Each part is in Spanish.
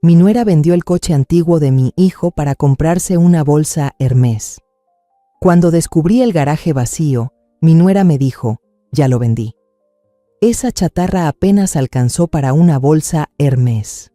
Mi nuera vendió el coche antiguo de mi hijo para comprarse una bolsa Hermès. Cuando descubrí el garaje vacío, mi nuera me dijo, ya lo vendí. Esa chatarra apenas alcanzó para una bolsa Hermès.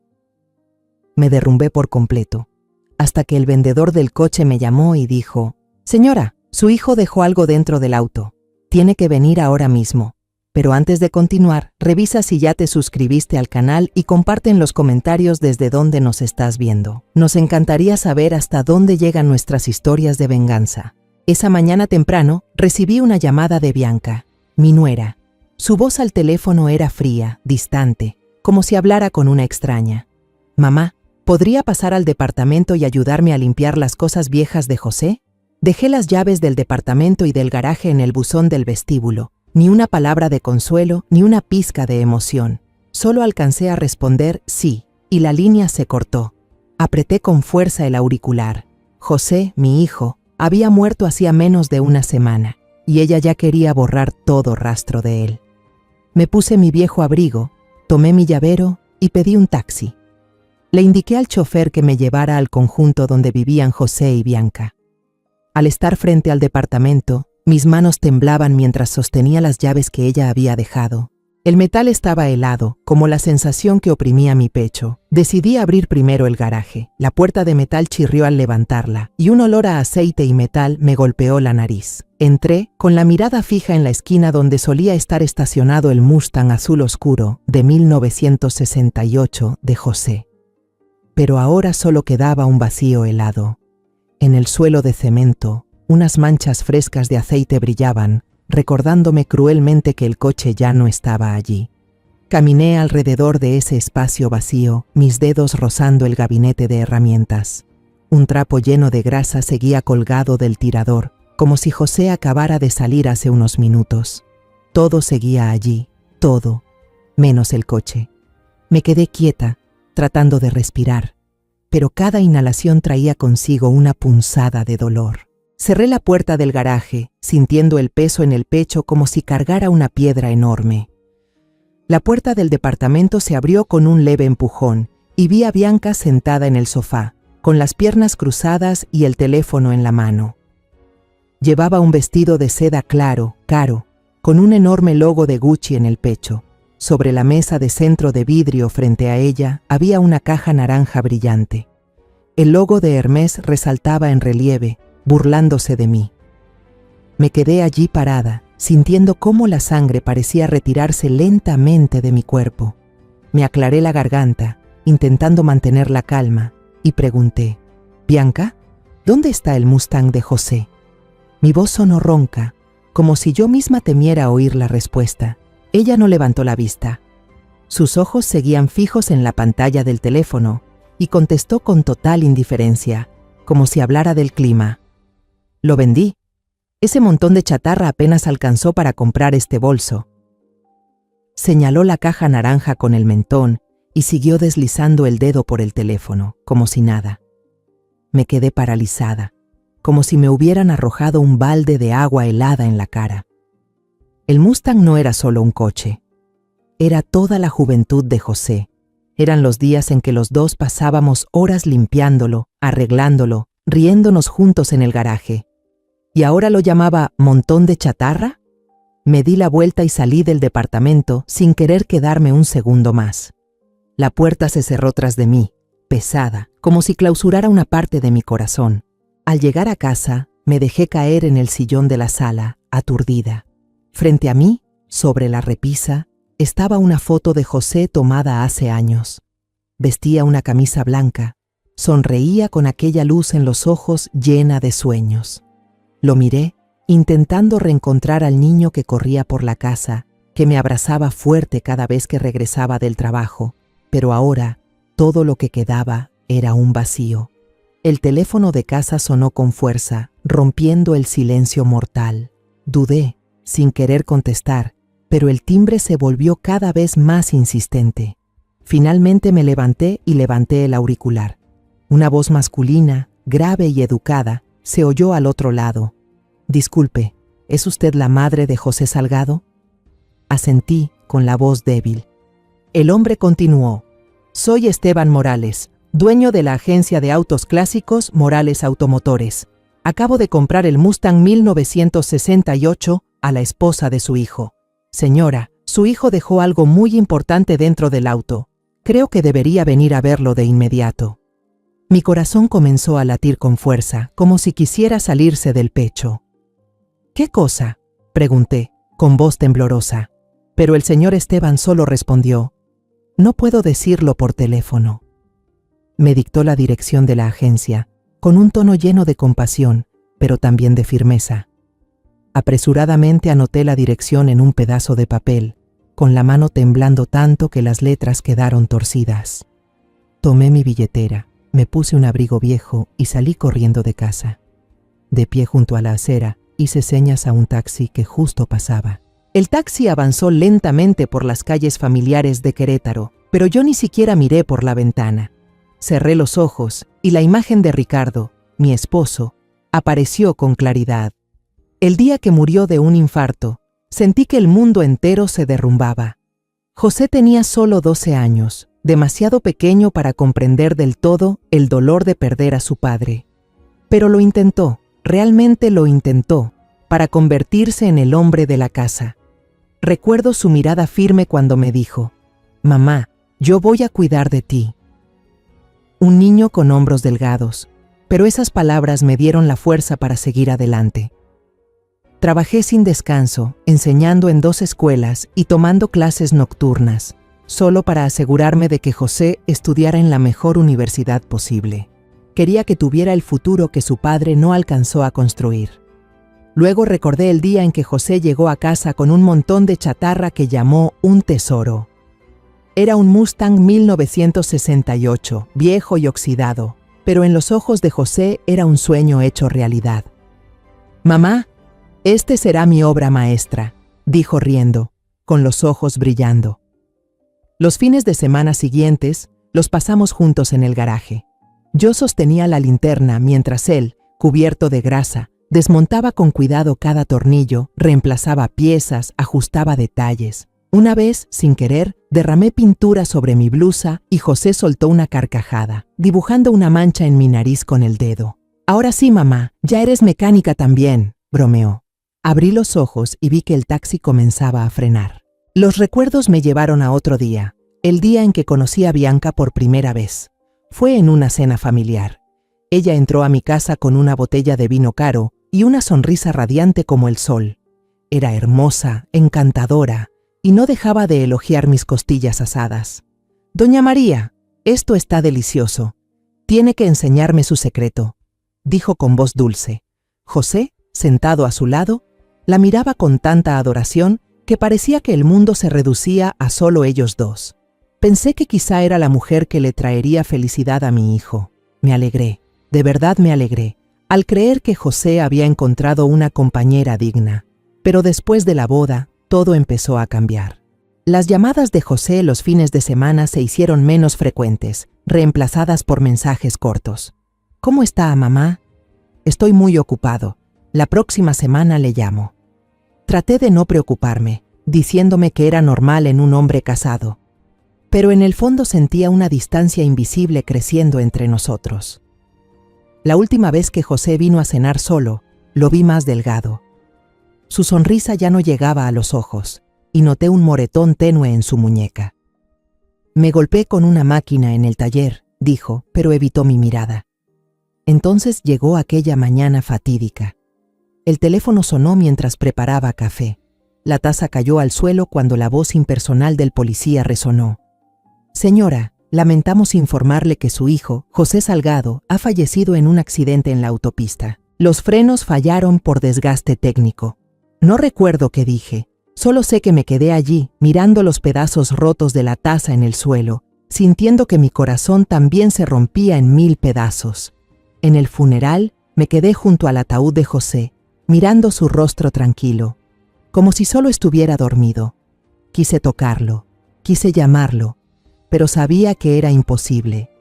Me derrumbé por completo, hasta que el vendedor del coche me llamó y dijo, señora, su hijo dejó algo dentro del auto. Tiene que venir ahora mismo. Pero antes de continuar, revisa si ya te suscribiste al canal y comparte en los comentarios desde dónde nos estás viendo. Nos encantaría saber hasta dónde llegan nuestras historias de venganza. Esa mañana temprano, recibí una llamada de Bianca, mi nuera. Su voz al teléfono era fría, distante, como si hablara con una extraña. Mamá, ¿podría pasar al departamento y ayudarme a limpiar las cosas viejas de José? Dejé las llaves del departamento y del garaje en el buzón del vestíbulo. Ni una palabra de consuelo, ni una pizca de emoción. Solo alcancé a responder sí, y la línea se cortó. Apreté con fuerza el auricular. José, mi hijo, había muerto hacía menos de una semana, y ella ya quería borrar todo rastro de él. Me puse mi viejo abrigo, tomé mi llavero y pedí un taxi. Le indiqué al chofer que me llevara al conjunto donde vivían José y Bianca. Al estar frente al departamento, mis manos temblaban mientras sostenía las llaves que ella había dejado. El metal estaba helado, como la sensación que oprimía mi pecho. Decidí abrir primero el garaje. La puerta de metal chirrió al levantarla, y un olor a aceite y metal me golpeó la nariz. Entré, con la mirada fija en la esquina donde solía estar estacionado el Mustang azul oscuro de 1968 de José. Pero ahora solo quedaba un vacío helado. En el suelo de cemento, unas manchas frescas de aceite brillaban, recordándome cruelmente que el coche ya no estaba allí. Caminé alrededor de ese espacio vacío, mis dedos rozando el gabinete de herramientas. Un trapo lleno de grasa seguía colgado del tirador, como si José acabara de salir hace unos minutos. Todo seguía allí, todo, menos el coche. Me quedé quieta, tratando de respirar, pero cada inhalación traía consigo una punzada de dolor. Cerré la puerta del garaje, sintiendo el peso en el pecho como si cargara una piedra enorme. La puerta del departamento se abrió con un leve empujón y vi a Bianca sentada en el sofá, con las piernas cruzadas y el teléfono en la mano. Llevaba un vestido de seda claro, caro, con un enorme logo de Gucci en el pecho. Sobre la mesa de centro de vidrio frente a ella había una caja naranja brillante. El logo de Hermès resaltaba en relieve, burlándose de mí. Me quedé allí parada, sintiendo cómo la sangre parecía retirarse lentamente de mi cuerpo. Me aclaré la garganta, intentando mantener la calma, y pregunté, «Bianca, ¿dónde está el Mustang de José?» Mi voz sonó ronca, como si yo misma temiera oír la respuesta. Ella no levantó la vista. Sus ojos seguían fijos en la pantalla del teléfono, y contestó con total indiferencia, como si hablara del clima. «Lo vendí. Ese montón de chatarra apenas alcanzó para comprar este bolso». Señaló la caja naranja con el mentón y siguió deslizando el dedo por el teléfono, como si nada. Me quedé paralizada, como si me hubieran arrojado un balde de agua helada en la cara. El Mustang no era solo un coche. Era toda la juventud de José. Eran los días en que los dos pasábamos horas limpiándolo, arreglándolo, riéndonos juntos en el garaje. ¿Y ahora lo llamaba montón de chatarra? Me di la vuelta y salí del departamento sin querer quedarme un segundo más. La puerta se cerró tras de mí, pesada, como si clausurara una parte de mi corazón. Al llegar a casa, me dejé caer en el sillón de la sala, aturdida. Frente a mí, sobre la repisa, estaba una foto de José tomada hace años. Vestía una camisa blanca. Sonreía con aquella luz en los ojos llena de sueños. Lo miré, intentando reencontrar al niño que corría por la casa, que me abrazaba fuerte cada vez que regresaba del trabajo, pero ahora todo lo que quedaba era un vacío. El teléfono de casa sonó con fuerza, rompiendo el silencio mortal. Dudé, sin querer contestar, pero el timbre se volvió cada vez más insistente. Finalmente me levanté y levanté el auricular. Una voz masculina, grave y educada, se oyó al otro lado. «Disculpe, ¿es usted la madre de José Salgado?» Asentí con la voz débil. El hombre continuó. «Soy Esteban Morales, dueño de la agencia de autos clásicos Morales Automotores. Acabo de comprar el Mustang 1968 a la esposa de su hijo. Señora, su hijo dejó algo muy importante dentro del auto. Creo que debería venir a verlo de inmediato. Mi corazón comenzó a latir con fuerza, como si quisiera salirse del pecho. ¿Qué cosa?, pregunté, con voz temblorosa. Pero el señor Esteban solo respondió: no puedo decirlo por teléfono. Me dictó la dirección de la agencia, con un tono lleno de compasión, pero también de firmeza. Apresuradamente anoté la dirección en un pedazo de papel, con la mano temblando tanto que las letras quedaron torcidas. Tomé mi billetera, me puse un abrigo viejo y salí corriendo de casa. De pie junto a la acera, hice señas a un taxi que justo pasaba. El taxi avanzó lentamente por las calles familiares de Querétaro, pero yo ni siquiera miré por la ventana. Cerré los ojos y la imagen de Ricardo, mi esposo, apareció con claridad. El día que murió de un infarto, sentí que el mundo entero se derrumbaba. José tenía solo 12 años, demasiado pequeño para comprender del todo el dolor de perder a su padre. Pero lo intentó, realmente lo intentó, para convertirse en el hombre de la casa. Recuerdo su mirada firme cuando me dijo: «Mamá, yo voy a cuidar de ti». Un niño con hombros delgados, pero esas palabras me dieron la fuerza para seguir adelante. Trabajé sin descanso, enseñando en 2 escuelas y tomando clases nocturnas, solo para asegurarme de que José estudiara en la mejor universidad posible. Quería que tuviera el futuro que su padre no alcanzó a construir. Luego recordé el día en que José llegó a casa con un montón de chatarra que llamó un tesoro. Era un Mustang 1968, viejo y oxidado, pero en los ojos de José era un sueño hecho realidad. «Mamá, este será mi obra maestra», dijo riendo, con los ojos brillando. Los fines de semana siguientes los pasamos juntos en el garaje. Yo sostenía la linterna mientras él, cubierto de grasa, desmontaba con cuidado cada tornillo, reemplazaba piezas, ajustaba detalles. Una vez, sin querer, derramé pintura sobre mi blusa y José soltó una carcajada, dibujando una mancha en mi nariz con el dedo. «Ahora sí, mamá, ya eres mecánica también», bromeó. Abrí los ojos y vi que el taxi comenzaba a frenar. Los recuerdos me llevaron a otro día, el día en que conocí a Bianca por primera vez. Fue en una cena familiar. Ella entró a mi casa con una botella de vino caro y una sonrisa radiante como el sol. Era hermosa, encantadora, y no dejaba de elogiar mis costillas asadas. «Doña María, esto está delicioso. Tiene que enseñarme su secreto», dijo con voz dulce. José, sentado a su lado, la miraba con tanta adoración que parecía que el mundo se reducía a solo ellos dos. Pensé que quizá era la mujer que le traería felicidad a mi hijo. Me alegré, de verdad me alegré, al creer que José había encontrado una compañera digna. Pero después de la boda, todo empezó a cambiar. Las llamadas de José los fines de semana se hicieron menos frecuentes, reemplazadas por mensajes cortos. «¿Cómo está, mamá? Estoy muy ocupado. La próxima semana le llamo». Traté de no preocuparme, diciéndome que era normal en un hombre casado. Pero en el fondo sentía una distancia invisible creciendo entre nosotros. La última vez que José vino a cenar solo, lo vi más delgado. Su sonrisa ya no llegaba a los ojos, y noté un moretón tenue en su muñeca. «Me golpeé con una máquina en el taller», dijo, pero evitó mi mirada. Entonces llegó aquella mañana fatídica. El teléfono sonó mientras preparaba café. La taza cayó al suelo cuando la voz impersonal del policía resonó. «Señora, lamentamos informarle que su hijo, José Salgado, ha fallecido en un accidente en la autopista. Los frenos fallaron por desgaste técnico». No recuerdo qué dije, solo sé que me quedé allí, mirando los pedazos rotos de la taza en el suelo, sintiendo que mi corazón también se rompía en 1000 pedazos. En el funeral, me quedé junto al ataúd de José, mirando su rostro tranquilo, como si solo estuviera dormido. Quise tocarlo, quise llamarlo, pero sabía que era imposible.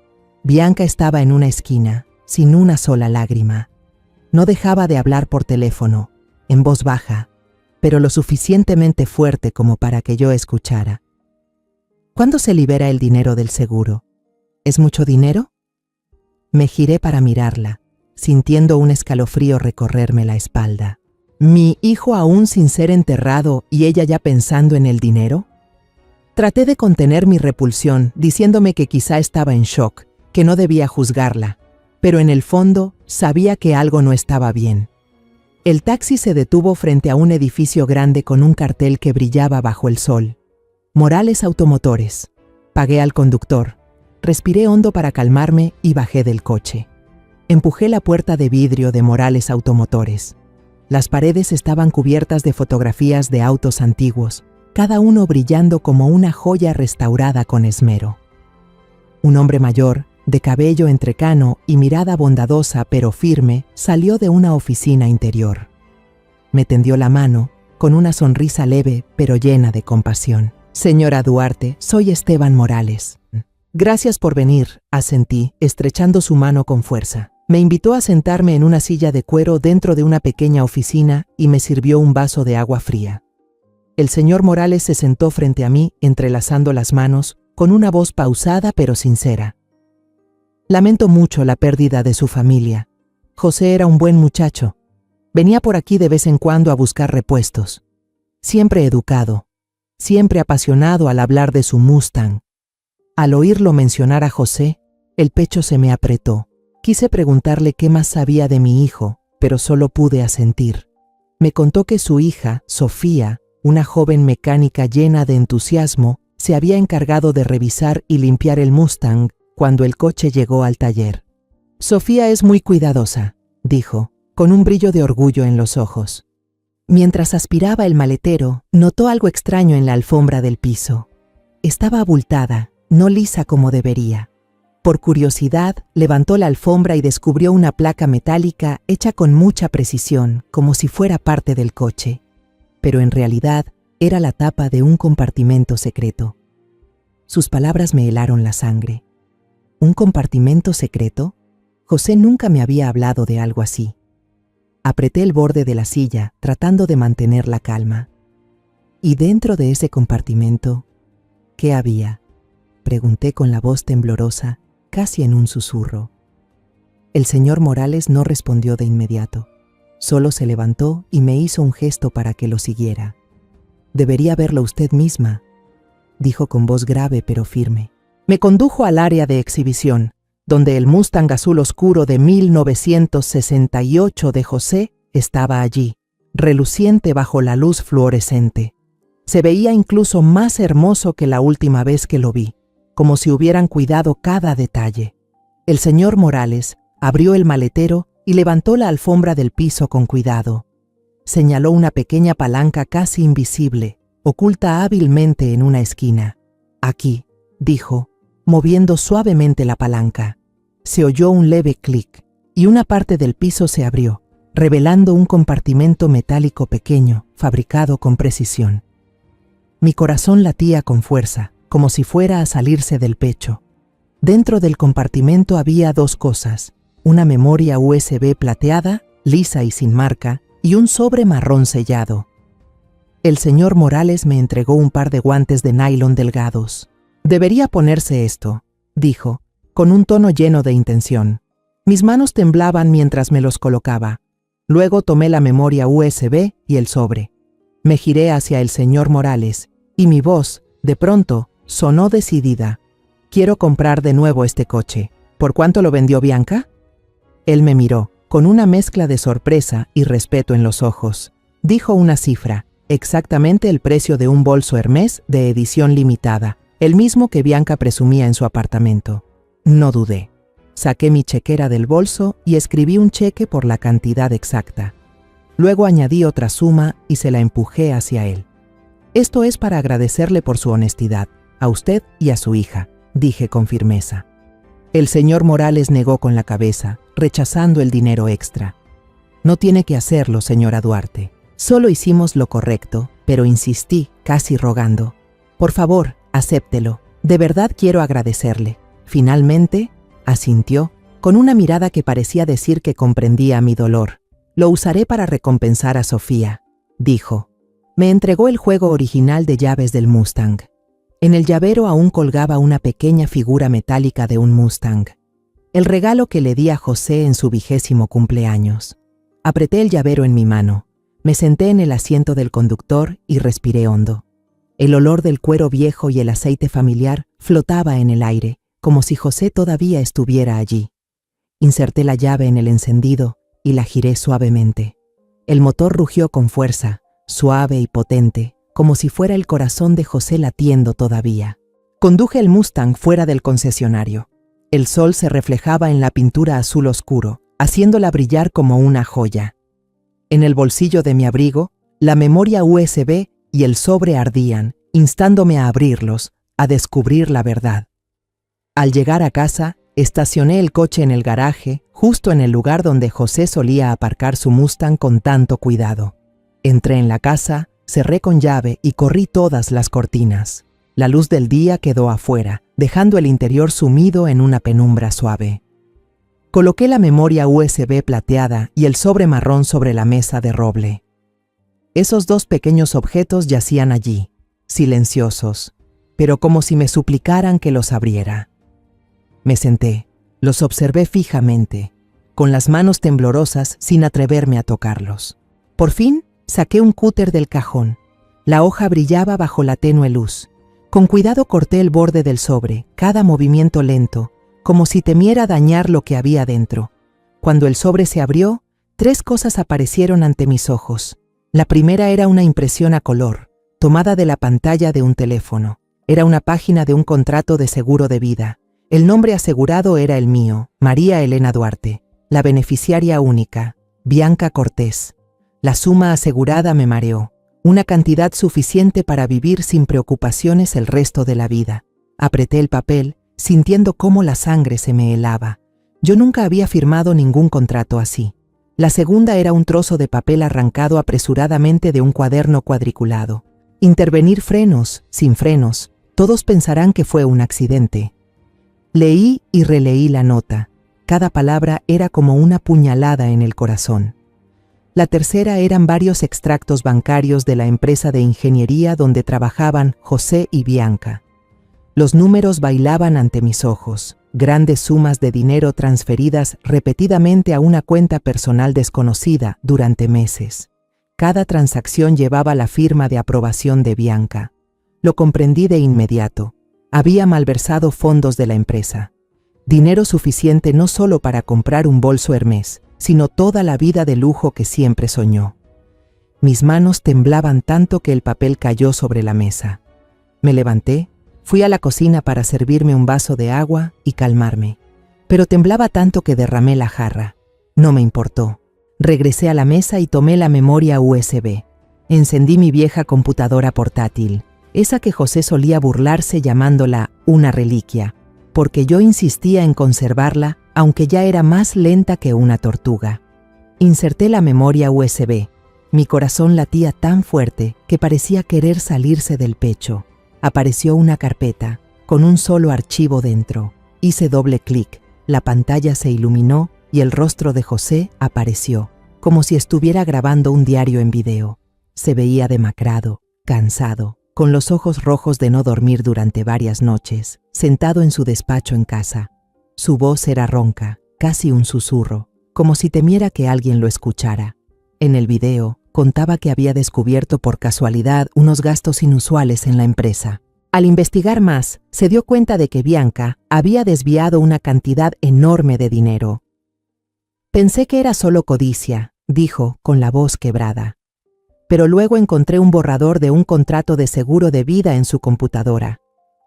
Bianca estaba en una esquina, sin una sola lágrima. No dejaba de hablar por teléfono, en voz baja, pero lo suficientemente fuerte como para que yo escuchara. «¿Cuándo se libera el dinero del seguro? ¿Es mucho dinero?», Me giré para mirarla, sintiendo un escalofrío recorrerme la espalda. ¿Mi hijo aún sin ser enterrado y ella ya pensando en el dinero? Traté de contener mi repulsión, diciéndome que quizá estaba en shock, que no debía juzgarla, pero en el fondo sabía que algo no estaba bien. El taxi se detuvo frente a un edificio grande con un cartel que brillaba bajo el sol. Morales Automotores. Pagué al conductor. Respiré hondo para calmarme y bajé del coche. Empujé la puerta de vidrio de Morales Automotores. Las paredes estaban cubiertas de fotografías de autos antiguos, cada uno brillando como una joya restaurada con esmero. Un hombre mayor, de cabello entrecano y mirada bondadosa pero firme, salió de una oficina interior. Me tendió la mano, con una sonrisa leve pero llena de compasión. «Señora Duarte, soy Esteban Morales». «Gracias por venir», asentí, estrechando su mano con fuerza. Me invitó a sentarme en una silla de cuero dentro de una pequeña oficina y me sirvió un vaso de agua fría. El señor Morales se sentó frente a mí, entrelazando las manos, con una voz pausada pero sincera. «Lamento mucho la pérdida de su familia. José era un buen muchacho. Venía por aquí de vez en cuando a buscar repuestos. Siempre educado, siempre apasionado al hablar de su Mustang. Al oírlo mencionar a José, el pecho se me apretó. Quise preguntarle qué más sabía de mi hijo, pero solo pude asentir. Me contó que su hija, Sofía, una joven mecánica llena de entusiasmo, se había encargado de revisar y limpiar el Mustang cuando el coche llegó al taller. «Sofía es muy cuidadosa», dijo, con un brillo de orgullo en los ojos. Mientras aspiraba el maletero, notó algo extraño en la alfombra del piso. Estaba abultada, no lisa como debería. Por curiosidad, levantó la alfombra y descubrió una placa metálica hecha con mucha precisión, como si fuera parte del coche. Pero en realidad era la tapa de un compartimento secreto. Sus palabras me helaron la sangre. ¿Un compartimento secreto? José nunca me había hablado de algo así. Apreté el borde de la silla, tratando de mantener la calma. ¿Y dentro de ese compartimento, qué había?, pregunté con la voz temblorosa, casi en un susurro. El señor Morales no respondió de inmediato. Solo se levantó y me hizo un gesto para que lo siguiera. «Debería verlo usted misma», dijo con voz grave pero firme. Me condujo al área de exhibición, donde el Mustang azul oscuro de 1968 de José estaba allí, reluciente bajo la luz fluorescente. Se veía incluso más hermoso que la última vez que lo vi, como si hubieran cuidado cada detalle. El señor Morales abrió el maletero y levantó la alfombra del piso con cuidado. Señaló una pequeña palanca casi invisible, oculta hábilmente en una esquina. «Aquí», dijo, moviendo suavemente la palanca. Se oyó un leve clic y una parte del piso se abrió, revelando un compartimento metálico pequeño, fabricado con precisión. Mi corazón latía con fuerza, como si fuera a salirse del pecho. Dentro del compartimento había dos cosas: una memoria USB plateada, lisa y sin marca, y un sobre marrón sellado. El señor Morales me entregó un par de guantes de nylon delgados. «Debería ponerse esto», dijo, con un tono lleno de intención. Mis manos temblaban mientras me los colocaba. Luego tomé la memoria USB y el sobre. Me giré hacia el señor Morales, y mi voz, de pronto, sonó decidida. «Quiero comprar de nuevo este coche. ¿Por cuánto lo vendió Bianca?» Él me miró, con una mezcla de sorpresa y respeto en los ojos. Dijo una cifra, exactamente el precio de un bolso Hermès de edición limitada, el mismo que Bianca presumía en su apartamento. No dudé. Saqué mi chequera del bolso y escribí un cheque por la cantidad exacta. Luego añadí otra suma y se la empujé hacia él. «Esto es para agradecerle por su honestidad, a usted y a su hija», dije con firmeza. El señor Morales negó con la cabeza, rechazando el dinero extra. «No tiene que hacerlo, señora Duarte. Solo hicimos lo correcto», pero insistí, casi rogando. «Por favor, acéptelo. De verdad quiero agradecerle». Finalmente, asintió, con una mirada que parecía decir que comprendía mi dolor. «Lo usaré para recompensar a Sofía», dijo. Me entregó el juego original de llaves del Mustang. En el llavero aún colgaba una pequeña figura metálica de un Mustang. el regalo que le di a José en su 20º cumpleaños. Apreté el llavero en mi mano, me senté en el asiento del conductor y respiré hondo. El olor del cuero viejo y el aceite familiar flotaba en el aire, como si José todavía estuviera allí. Inserté la llave en el encendido y la giré suavemente. El motor rugió con fuerza, suave y potente, como si fuera el corazón de José latiendo todavía. Conduje el Mustang fuera del concesionario. El sol se reflejaba en la pintura azul oscuro, haciéndola brillar como una joya. En el bolsillo de mi abrigo, la memoria USB y el sobre ardían, instándome a abrirlos, a descubrir la verdad. Al llegar a casa, estacioné el coche en el garaje, justo en el lugar donde José solía aparcar su Mustang con tanto cuidado. Entré en la casa, cerré con llave y corrí todas las cortinas. La luz del día quedó afuera, dejando el interior sumido en una penumbra suave. Coloqué la memoria USB plateada y el sobre marrón sobre la mesa de roble. Esos dos pequeños objetos yacían allí, silenciosos, pero como si me suplicaran que los abriera. Me senté, los observé fijamente, con las manos temblorosas sin atreverme a tocarlos. Por fin, saqué un cúter del cajón. La hoja brillaba bajo la tenue luz. Con cuidado corté el borde del sobre, cada movimiento lento, como si temiera dañar lo que había dentro. Cuando el sobre se abrió, 3 cosas aparecieron ante mis ojos. La primera era una impresión a color, tomada de la pantalla de un teléfono. Era una página de un contrato de seguro de vida. El nombre asegurado era el mío, María Elena Duarte. La beneficiaria única, Bianca Cortés. La suma asegurada me mareó. Una cantidad suficiente para vivir sin preocupaciones el resto de la vida. Apreté el papel, sintiendo cómo la sangre se me helaba. Yo nunca había firmado ningún contrato así. La segunda era un trozo de papel arrancado apresuradamente de un cuaderno cuadriculado. Intervenir frenos, sin frenos. Todos pensarán que fue un accidente. Leí y releí la nota. Cada palabra era como una puñalada en el corazón. La tercera eran varios extractos bancarios de la empresa de ingeniería donde trabajaban José y Bianca. Los números bailaban ante mis ojos, grandes sumas de dinero transferidas repetidamente a una cuenta personal desconocida durante meses. Cada transacción llevaba la firma de aprobación de Bianca. Lo comprendí de inmediato. Había malversado fondos de la empresa. Dinero suficiente no solo para comprar un bolso Hermès, sino toda la vida de lujo que siempre soñó. Mis manos temblaban tanto que el papel cayó sobre la mesa. Me levanté, fui a la cocina para servirme un vaso de agua y calmarme. Pero temblaba tanto que derramé la jarra. No me importó. Regresé a la mesa y tomé la memoria USB. Encendí mi vieja computadora portátil, esa que José solía burlarse llamándola una reliquia, porque yo insistía en conservarla, aunque ya era más lenta que una tortuga. Inserté la memoria USB. Mi corazón latía tan fuerte que parecía querer salirse del pecho. Apareció una carpeta, con un solo archivo dentro. Hice doble clic, la pantalla se iluminó y el rostro de José apareció, como si estuviera grabando un diario en video. Se veía demacrado, cansado, con los ojos rojos de no dormir durante varias noches, sentado en su despacho en casa. Su voz era ronca, casi un susurro, como si temiera que alguien lo escuchara. En el video, contaba que había descubierto por casualidad unos gastos inusuales en la empresa. Al investigar más, se dio cuenta de que Bianca había desviado una cantidad enorme de dinero. Pensé que era solo codicia, dijo con la voz quebrada. Pero luego encontré un borrador de un contrato de seguro de vida en su computadora.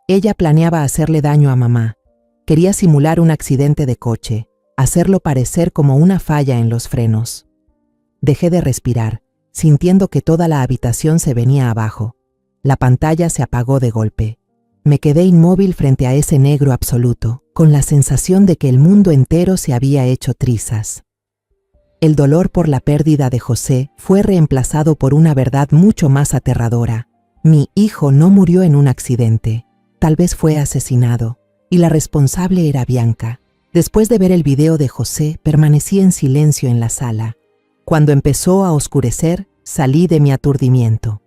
Ella planeaba hacerle daño a mamá. Quería simular un accidente de coche, hacerlo parecer como una falla en los frenos. Dejé de respirar, sintiendo que toda la habitación se venía abajo. La pantalla se apagó de golpe. Me quedé inmóvil frente a ese negro absoluto, con la sensación de que el mundo entero se había hecho trizas. El dolor por la pérdida de José fue reemplazado por una verdad mucho más aterradora. Mi hijo no murió en un accidente, tal vez fue asesinado, y la responsable era Bianca. Después de ver el video de José, permanecí en silencio en la sala. Cuando empezó a oscurecer, salí de mi aturdimiento.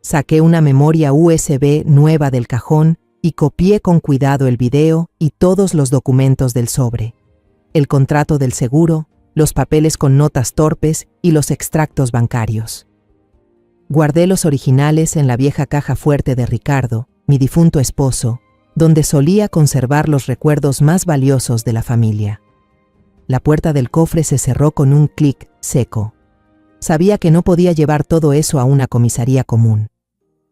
Saqué una memoria USB nueva del cajón y copié con cuidado el video y todos los documentos del sobre. El contrato del seguro, los papeles con notas torpes y los extractos bancarios. Guardé los originales en la vieja caja fuerte de Ricardo, mi difunto esposo, donde solía conservar los recuerdos más valiosos de la familia. La puerta del cofre se cerró con un clic seco. Sabía que no podía llevar todo eso a una comisaría común.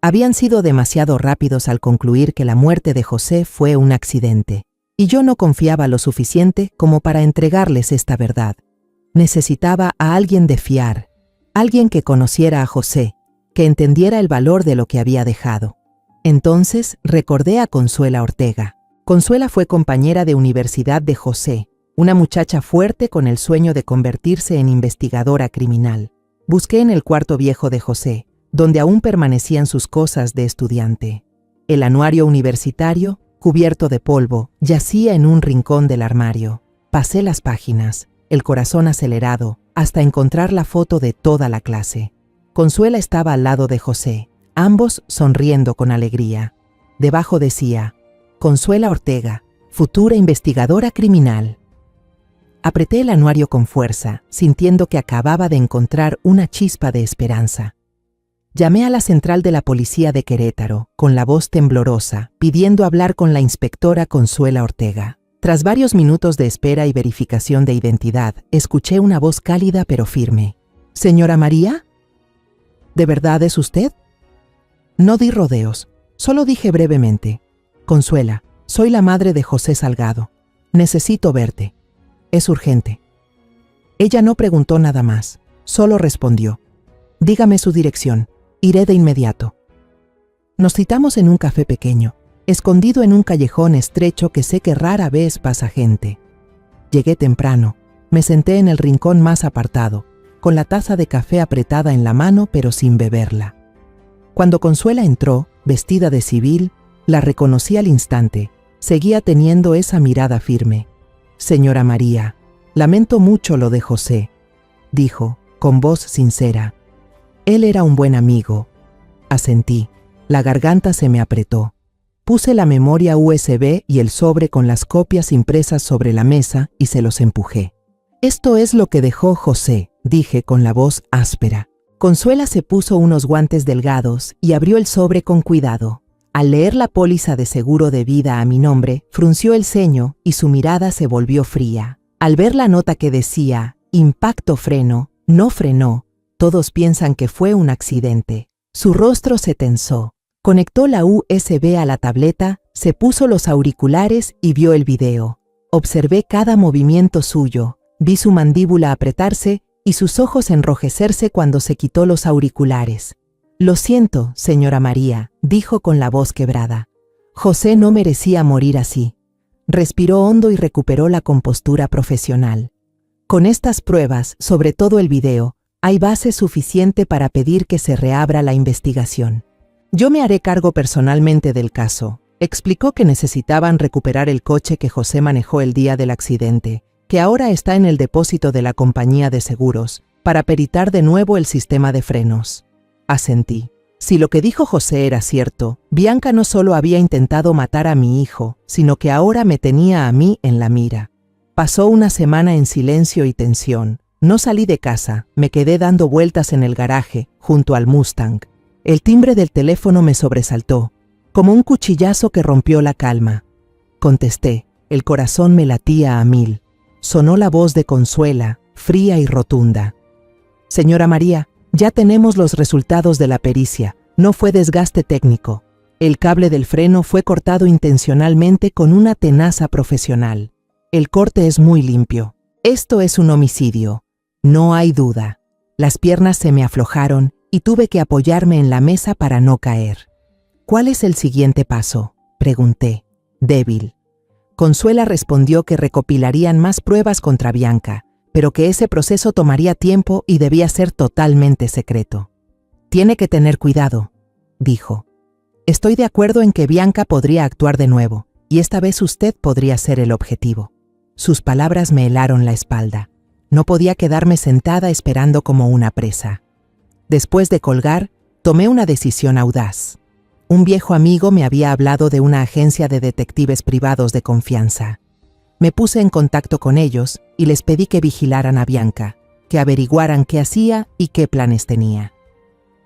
Habían sido demasiado rápidos al concluir que la muerte de José fue un accidente, y yo no confiaba lo suficiente como para entregarles esta verdad. Necesitaba a alguien de fiar, alguien que conociera a José, que entendiera el valor de lo que había dejado. Entonces recordé a Consuela Ortega. Consuela fue compañera de universidad de José, una muchacha fuerte con el sueño de convertirse en investigadora criminal. Busqué en el cuarto viejo de José, donde aún permanecían sus cosas de estudiante. El anuario universitario, cubierto de polvo, yacía en un rincón del armario. Pasé las páginas, el corazón acelerado, hasta encontrar la foto de toda la clase. Consuela estaba al lado de José, ambos sonriendo con alegría. Debajo decía, Consuela Ortega, futura investigadora criminal. Apreté el anuario con fuerza, sintiendo que acababa de encontrar una chispa de esperanza. Llamé a la central de la policía de Querétaro, con la voz temblorosa, pidiendo hablar con la inspectora Consuela Ortega. Tras varios minutos de espera y verificación de identidad, escuché una voz cálida pero firme. ¿Señora María? ¿De verdad es usted? No di rodeos, solo dije brevemente. Consuela, soy la madre de José Salgado. Necesito verte. Es urgente. Ella no preguntó nada más, solo respondió. Dígame su dirección, iré de inmediato. Nos citamos en un café pequeño, escondido en un callejón estrecho que sé que rara vez pasa gente. Llegué temprano, me senté en el rincón más apartado, con la taza de café apretada en la mano pero sin beberla. Cuando Consuela entró, vestida de civil, la reconocí al instante, seguía teniendo esa mirada firme. Señora María, lamento mucho lo de José, dijo, con voz sincera. Él era un buen amigo. Asentí, la garganta se me apretó. Puse la memoria USB y el sobre con las copias impresas sobre la mesa y se los empujé. Esto es lo que dejó José, dije con la voz áspera. Consuela se puso unos guantes delgados y abrió el sobre con cuidado. Al leer la póliza de seguro de vida a mi nombre, frunció el ceño y su mirada se volvió fría. Al ver la nota que decía, impacto freno, no frenó, todos piensan que fue un accidente. Su rostro se tensó. Conectó la USB a la tableta, se puso los auriculares y vio el video. Observé cada movimiento suyo, vi su mandíbula apretarse y sus ojos enrojecerse cuando se quitó los auriculares. Lo siento, señora María, dijo con la voz quebrada. José no merecía morir así. Respiró hondo y recuperó la compostura profesional. Con estas pruebas, sobre todo el video, hay base suficiente para pedir que se reabra la investigación. Yo me haré cargo personalmente del caso. Explicó que necesitaban recuperar el coche que José manejó el día del accidente, que ahora está en el depósito de la compañía de seguros, para peritar de nuevo el sistema de frenos. Asentí. Si lo que dijo José era cierto, Bianca no solo había intentado matar a mi hijo, sino que ahora me tenía a mí en la mira. Pasó una semana en silencio y tensión. No salí de casa, me quedé dando vueltas en el garaje, junto al Mustang. El timbre del teléfono me sobresaltó, como un cuchillazo que rompió la calma. Contesté, el corazón me latía a 1000. Sonó la voz de Consuela, fría y rotunda. Señora María, ya tenemos los resultados de la pericia. No fue desgaste técnico. El cable del freno fue cortado intencionalmente con una tenaza profesional. El corte es muy limpio. Esto es un homicidio. No hay duda. Las piernas se me aflojaron y tuve que apoyarme en la mesa para no caer. ¿Cuál es el siguiente paso?, pregunté, débil. Consuela respondió que recopilarían más pruebas contra Bianca, pero que ese proceso tomaría tiempo y debía ser totalmente secreto. Tiene que tener cuidado, dijo. Estoy de acuerdo en que Bianca podría actuar de nuevo, y esta vez usted podría ser el objetivo. Sus palabras me helaron la espalda. No podía quedarme sentada esperando como una presa. Después de colgar, tomé una decisión audaz. Un viejo amigo me había hablado de una agencia de detectives privados de confianza. Me puse en contacto con ellos y les pedí que vigilaran a Bianca, que averiguaran qué hacía y qué planes tenía.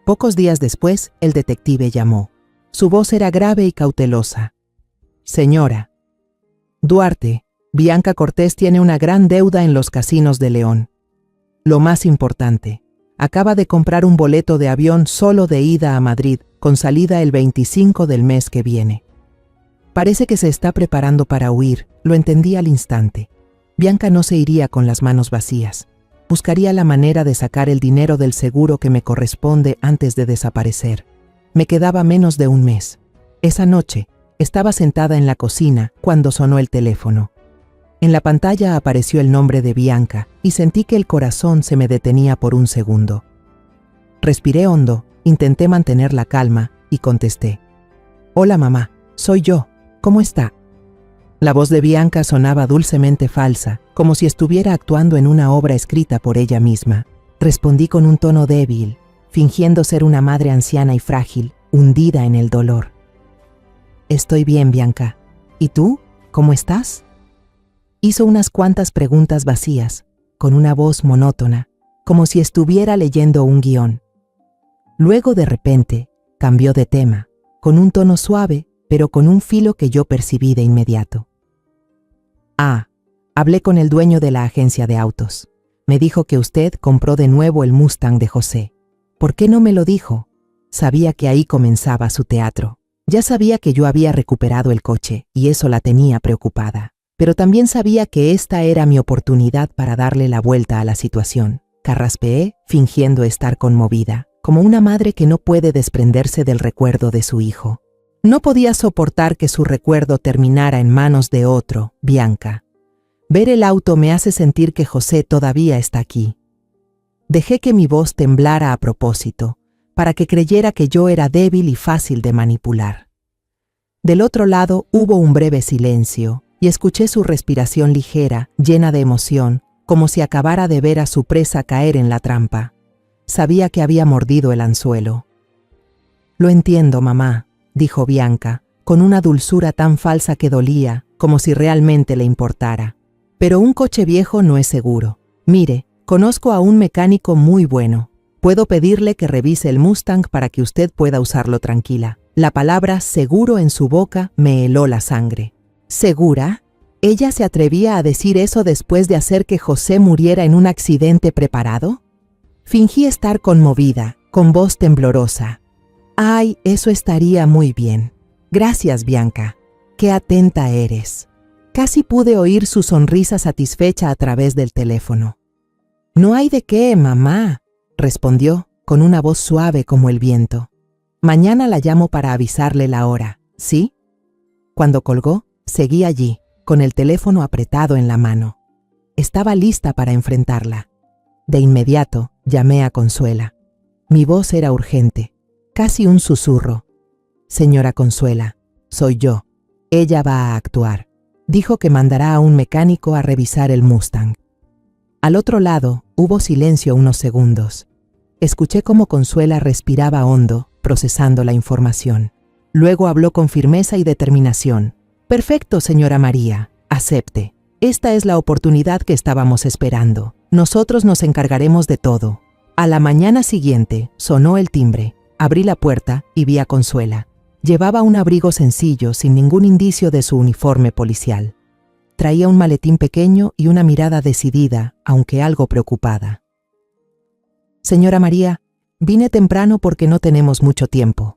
Pocos días después, el detective llamó. Su voz era grave y cautelosa. Señora Duarte, Bianca Cortés tiene una gran deuda en los casinos de León. Lo más importante, acaba de comprar un boleto de avión solo de ida a Madrid, con salida el 25 del mes que viene. Parece que se está preparando para huir, lo entendí al instante. Bianca no se iría con las manos vacías. Buscaría la manera de sacar el dinero del seguro que me corresponde antes de desaparecer. Me quedaba menos de un mes. Esa noche, estaba sentada en la cocina cuando sonó el teléfono. En la pantalla apareció el nombre de Bianca y sentí que el corazón se me detenía por un segundo. Respiré hondo, intenté mantener la calma y contesté. Hola mamá, soy yo, ¿cómo está? La voz de Bianca sonaba dulcemente falsa, como si estuviera actuando en una obra escrita por ella misma. Respondí con un tono débil, fingiendo ser una madre anciana y frágil, hundida en el dolor. Estoy bien, Bianca. ¿Y tú? ¿Cómo estás? Hizo unas cuantas preguntas vacías, con una voz monótona, como si estuviera leyendo un guión. Luego, de repente, cambió de tema, con un tono suave, pero con un filo que yo percibí de inmediato. Hablé con el dueño de la agencia de autos. Me dijo que usted compró de nuevo el Mustang de José. ¿Por qué no me lo dijo? Sabía que ahí comenzaba su teatro. Ya sabía que yo había recuperado el coche, y eso la tenía preocupada. Pero también sabía que esta era mi oportunidad para darle la vuelta a la situación. Carraspeé, fingiendo estar conmovida, como una madre que no puede desprenderse del recuerdo de su hijo. No podía soportar que su recuerdo terminara en manos de otro, Bianca. Ver el auto me hace sentir que José todavía está aquí. Dejé que mi voz temblara a propósito, para que creyera que yo era débil y fácil de manipular. Del otro lado hubo un breve silencio, y escuché su respiración ligera, llena de emoción, como si acabara de ver a su presa caer en la trampa. Sabía que había mordido el anzuelo. Lo entiendo, mamá, dijo Bianca, con una dulzura tan falsa que dolía, como si realmente le importara. Pero un coche viejo no es seguro. Mire, conozco a un mecánico muy bueno. Puedo pedirle que revise el Mustang para que usted pueda usarlo tranquila. La palabra seguro en su boca me heló la sangre. ¿Segura? ¿Ella se atrevía a decir eso después de hacer que José muriera en un accidente preparado? Fingí estar conmovida, con voz temblorosa. Ay, eso estaría muy bien. Gracias, Bianca. Qué atenta eres. Casi pude oír su sonrisa satisfecha a través del teléfono. No hay de qué, mamá, respondió, con una voz suave como el viento. Mañana la llamo para avisarle la hora, ¿sí? Cuando colgó, seguí allí, con el teléfono apretado en la mano. Estaba lista para enfrentarla. De inmediato, llamé a Consuela. Mi voz era urgente, casi un susurro. Señora Consuela, soy yo. Ella va a actuar. Dijo que mandará a un mecánico a revisar el Mustang. Al otro lado, hubo silencio unos segundos. Escuché cómo Consuela respiraba hondo, procesando la información. Luego habló con firmeza y determinación. Perfecto, señora María, acepte. Esta es la oportunidad que estábamos esperando. Nosotros nos encargaremos de todo. A la mañana siguiente, sonó el timbre. Abrí la puerta y vi a Consuela. Llevaba un abrigo sencillo, sin ningún indicio de su uniforme policial. Traía un maletín pequeño y una mirada decidida, aunque algo preocupada. Señora María, vine temprano porque no tenemos mucho tiempo,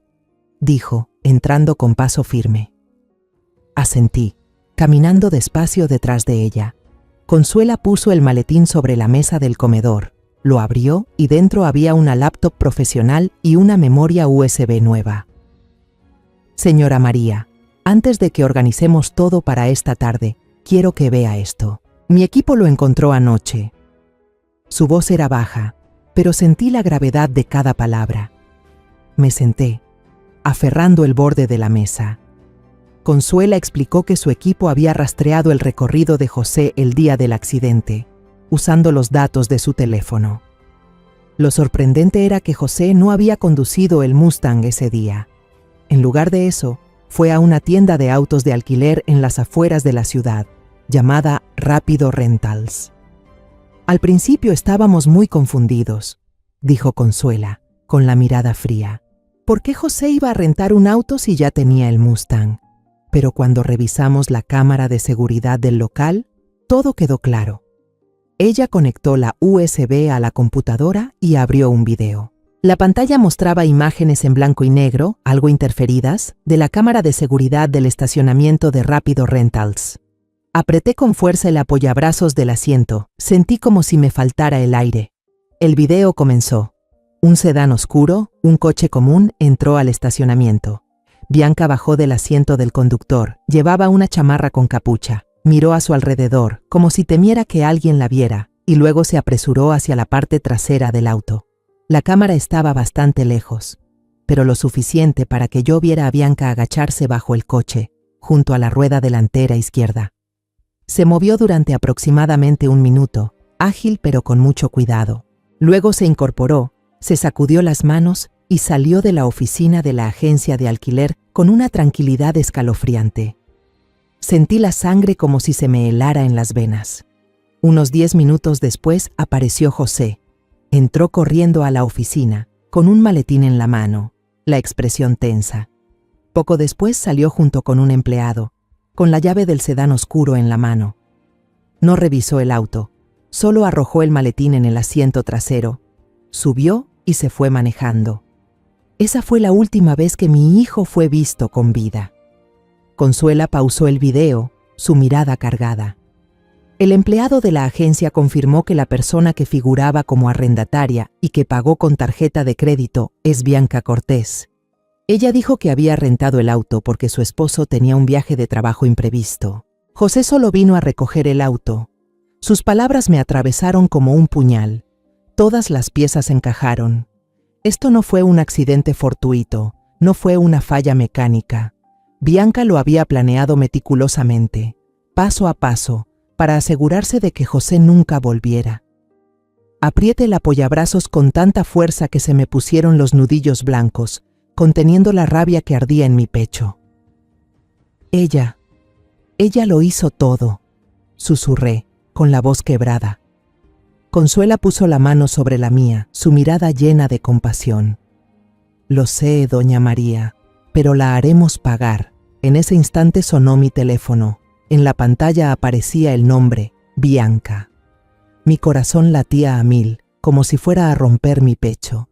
dijo, entrando con paso firme. Asentí, caminando despacio detrás de ella. Consuela puso el maletín sobre la mesa del comedor, lo abrió y dentro había una laptop profesional y una memoria USB nueva. Señora María, antes de que organicemos todo para esta tarde, quiero que vea esto. Mi equipo lo encontró anoche. Su voz era baja, pero sentí la gravedad de cada palabra. Me senté, aferrando el borde de la mesa. Consuela explicó que su equipo había rastreado el recorrido de José el día del accidente, usando los datos de su teléfono. Lo sorprendente era que José no había conducido el Mustang ese día. En lugar de eso, fue a una tienda de autos de alquiler en las afueras de la ciudad, llamada Rápido Rentals. Al principio estábamos muy confundidos, dijo Consuela, con la mirada fría. ¿Por qué José iba a rentar un auto si ya tenía el Mustang? Pero cuando revisamos la cámara de seguridad del local, todo quedó claro. Ella conectó la USB a la computadora y abrió un video. La pantalla mostraba imágenes en blanco y negro, algo interferidas, de la cámara de seguridad del estacionamiento de Rápido Rentals. Apreté con fuerza el apoyabrazos del asiento, sentí como si me faltara el aire. El video comenzó. Un sedán oscuro, un coche común, entró al estacionamiento. Bianca bajó del asiento del conductor, llevaba una chamarra con capucha. Miró a su alrededor, como si temiera que alguien la viera, y luego se apresuró hacia la parte trasera del auto. La cámara estaba bastante lejos, pero lo suficiente para que yo viera a Bianca agacharse bajo el coche, junto a la rueda delantera izquierda. Se movió durante aproximadamente 1 minuto, ágil pero con mucho cuidado. Luego se incorporó, se sacudió las manos y salió de la oficina de la agencia de alquiler con una tranquilidad escalofriante. Sentí la sangre como si se me helara en las venas. Unos 10 minutos después apareció José. Entró corriendo a la oficina, con un maletín en la mano, la expresión tensa. Poco después salió junto con un empleado, con la llave del sedán oscuro en la mano. No revisó el auto, solo arrojó el maletín en el asiento trasero, subió y se fue manejando. Esa fue la última vez que mi hijo fue visto con vida. Consuela pausó el video, su mirada cargada. El empleado de la agencia confirmó que la persona que figuraba como arrendataria y que pagó con tarjeta de crédito es Bianca Cortés. Ella dijo que había rentado el auto porque su esposo tenía un viaje de trabajo imprevisto. José solo vino a recoger el auto. Sus palabras me atravesaron como un puñal. Todas las piezas encajaron. Esto no fue un accidente fortuito, no fue una falla mecánica. Bianca lo había planeado meticulosamente, paso a paso, para asegurarse de que José nunca volviera. Aprieté el apoyabrazos con tanta fuerza que se me pusieron los nudillos blancos, conteniendo la rabia que ardía en mi pecho. Ella lo hizo todo, susurré, con la voz quebrada. Consuela puso la mano sobre la mía, su mirada llena de compasión. Lo sé, doña María, pero la haremos pagar. En ese instante sonó mi teléfono. En la pantalla aparecía el nombre, Bianca. Mi corazón latía a 1000, como si fuera a romper mi pecho.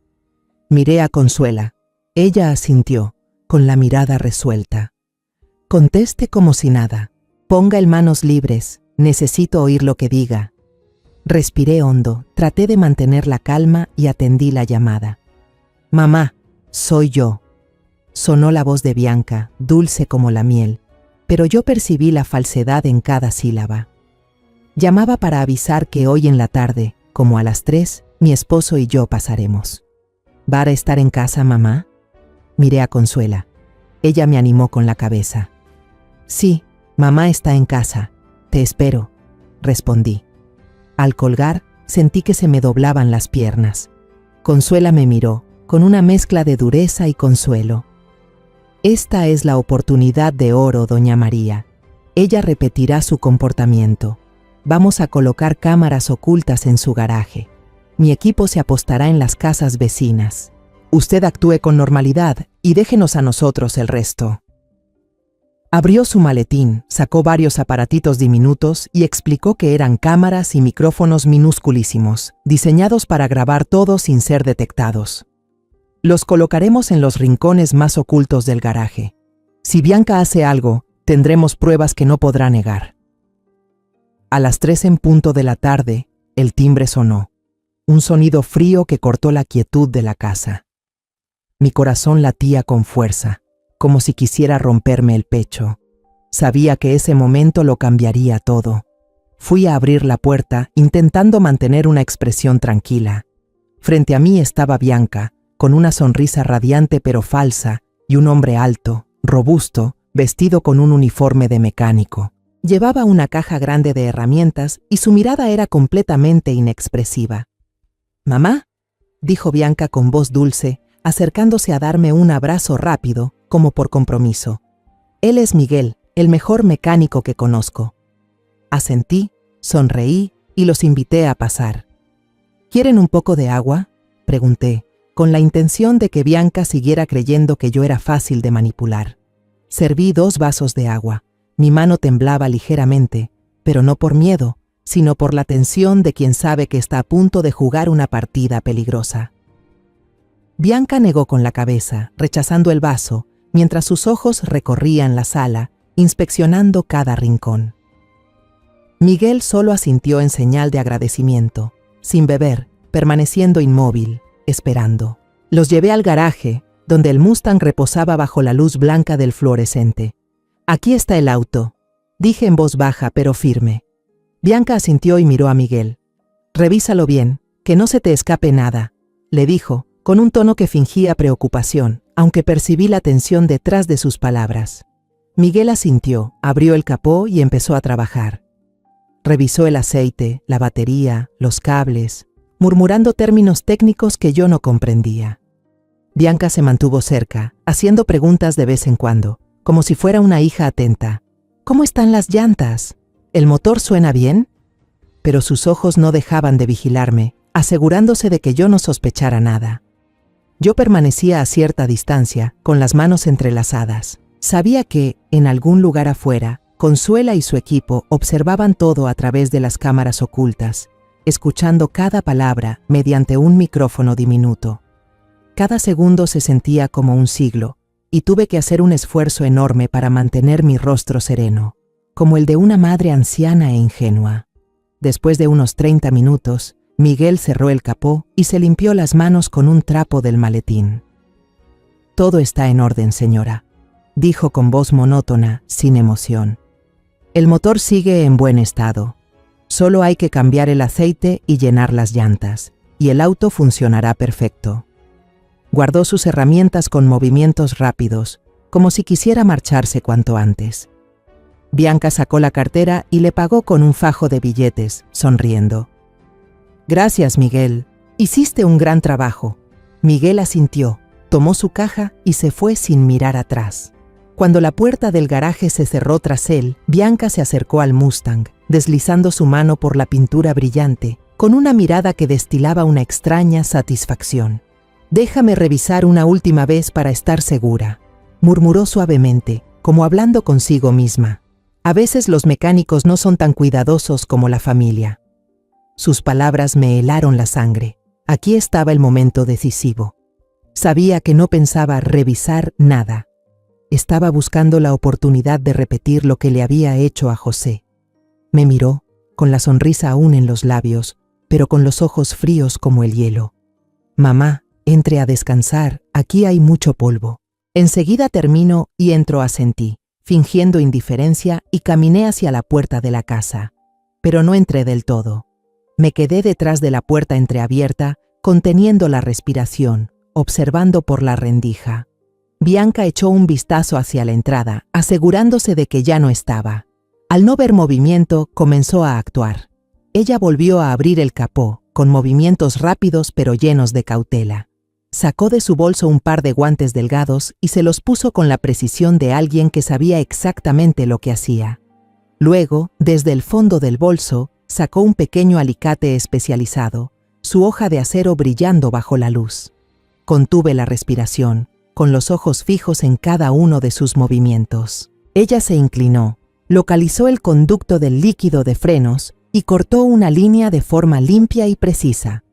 Miré a Consuela. Ella asintió, con la mirada resuelta. Conteste como si nada. Ponga en manos libres. Necesito oír lo que diga. Respiré hondo, traté de mantener la calma y atendí la llamada. Mamá, soy yo. Sonó la voz de Bianca, dulce como la miel, pero yo percibí la falsedad en cada sílaba. Llamaba para avisar que hoy en la tarde, como a las 3, mi esposo y yo pasaremos. ¿Va a estar en casa, mamá? Miré a Consuela. Ella me animó con la cabeza. Sí, mamá está en casa. Te espero, respondí. Al colgar, sentí que se me doblaban las piernas. Consuela me miró, con una mezcla de dureza y consuelo. Esta es la oportunidad de oro, doña María. Ella repetirá su comportamiento. Vamos a colocar cámaras ocultas en su garaje. Mi equipo se apostará en las casas vecinas. Usted actúe con normalidad y déjenos a nosotros el resto. Abrió su maletín, sacó varios aparatitos diminutos y explicó que eran cámaras y micrófonos minusculísimos, diseñados para grabar todo sin ser detectados. Los colocaremos en los rincones más ocultos del garaje. Si Bianca hace algo, tendremos pruebas que no podrá negar. A las 3 en punto de la tarde, el timbre sonó. Un sonido frío que cortó la quietud de la casa. Mi corazón latía con fuerza, como si quisiera romperme el pecho. Sabía que ese momento lo cambiaría todo. Fui a abrir la puerta, intentando mantener una expresión tranquila. Frente a mí estaba Bianca, con una sonrisa radiante pero falsa, y un hombre alto, robusto, vestido con un uniforme de mecánico. Llevaba una caja grande de herramientas y su mirada era completamente inexpresiva. «¿Mamá?», dijo Bianca con voz dulce, acercándose a darme un abrazo rápido, como por compromiso. Él es Miguel, el mejor mecánico que conozco. Asentí, sonreí y los invité a pasar. ¿Quieren un poco de agua?, pregunté, con la intención de que Bianca siguiera creyendo que yo era fácil de manipular. Serví 2 vasos de agua. Mi mano temblaba ligeramente, pero no por miedo, sino por la tensión de quien sabe que está a punto de jugar una partida peligrosa. Bianca negó con la cabeza, rechazando el vaso, mientras sus ojos recorrían la sala, inspeccionando cada rincón. Miguel solo asintió en señal de agradecimiento, sin beber, permaneciendo inmóvil, esperando. Los llevé al garaje, donde el Mustang reposaba bajo la luz blanca del fluorescente. «Aquí está el auto», dije en voz baja pero firme. Bianca asintió y miró a Miguel. «Revísalo bien, que no se te escape nada», le dijo, con un tono que fingía preocupación, aunque percibí la tensión detrás de sus palabras. Miguel asintió, abrió el capó y empezó a trabajar. Revisó el aceite, la batería, los cables, murmurando términos técnicos que yo no comprendía. Bianca se mantuvo cerca, haciendo preguntas de vez en cuando, como si fuera una hija atenta. «¿Cómo están las llantas? ¿El motor suena bien?». Pero sus ojos no dejaban de vigilarme, asegurándose de que yo no sospechara nada. Yo permanecía a cierta distancia, con las manos entrelazadas. Sabía que, en algún lugar afuera, Consuela y su equipo observaban todo a través de las cámaras ocultas, escuchando cada palabra mediante un micrófono diminuto. Cada segundo se sentía como un siglo, y tuve que hacer un esfuerzo enorme para mantener mi rostro sereno, como el de una madre anciana e ingenua. Después de unos 30 minutos, Miguel cerró el capó y se limpió las manos con un trapo del maletín. «Todo está en orden, señora», dijo con voz monótona, sin emoción. «El motor sigue en buen estado. Solo hay que cambiar el aceite y llenar las llantas, y el auto funcionará perfecto». Guardó sus herramientas con movimientos rápidos, como si quisiera marcharse cuanto antes. Bianca sacó la cartera y le pagó con un fajo de billetes, sonriendo. «Gracias, Miguel. Hiciste un gran trabajo». Miguel asintió, tomó su caja y se fue sin mirar atrás. Cuando la puerta del garaje se cerró tras él, Bianca se acercó al Mustang, deslizando su mano por la pintura brillante, con una mirada que destilaba una extraña satisfacción. «Déjame revisar una última vez para estar segura», murmuró suavemente, como hablando consigo misma. «A veces los mecánicos no son tan cuidadosos como la familia». Sus palabras me helaron la sangre. Aquí estaba el momento decisivo. Sabía que no pensaba revisar nada. Estaba buscando la oportunidad de repetir lo que le había hecho a José. Me miró, con la sonrisa aún en los labios, pero con los ojos fríos como el hielo. «Mamá, entre a descansar, aquí hay mucho polvo». Enseguida termino y entro, asentí, fingiendo indiferencia, y caminé hacia la puerta de la casa. Pero no entré del todo. Me quedé detrás de la puerta entreabierta, conteniendo la respiración, observando por la rendija. Bianca echó un vistazo hacia la entrada, asegurándose de que ya no estaba. Al no ver movimiento, comenzó a actuar. Ella volvió a abrir el capó, con movimientos rápidos pero llenos de cautela. Sacó de su bolso un par de guantes delgados y se los puso con la precisión de alguien que sabía exactamente lo que hacía. Luego, desde el fondo del bolso, sacó un pequeño alicate especializado, su hoja de acero brillando bajo la luz. Contuve la respiración, con los ojos fijos en cada uno de sus movimientos. Ella se inclinó, localizó el conducto del líquido de frenos y cortó una línea de forma limpia y precisa.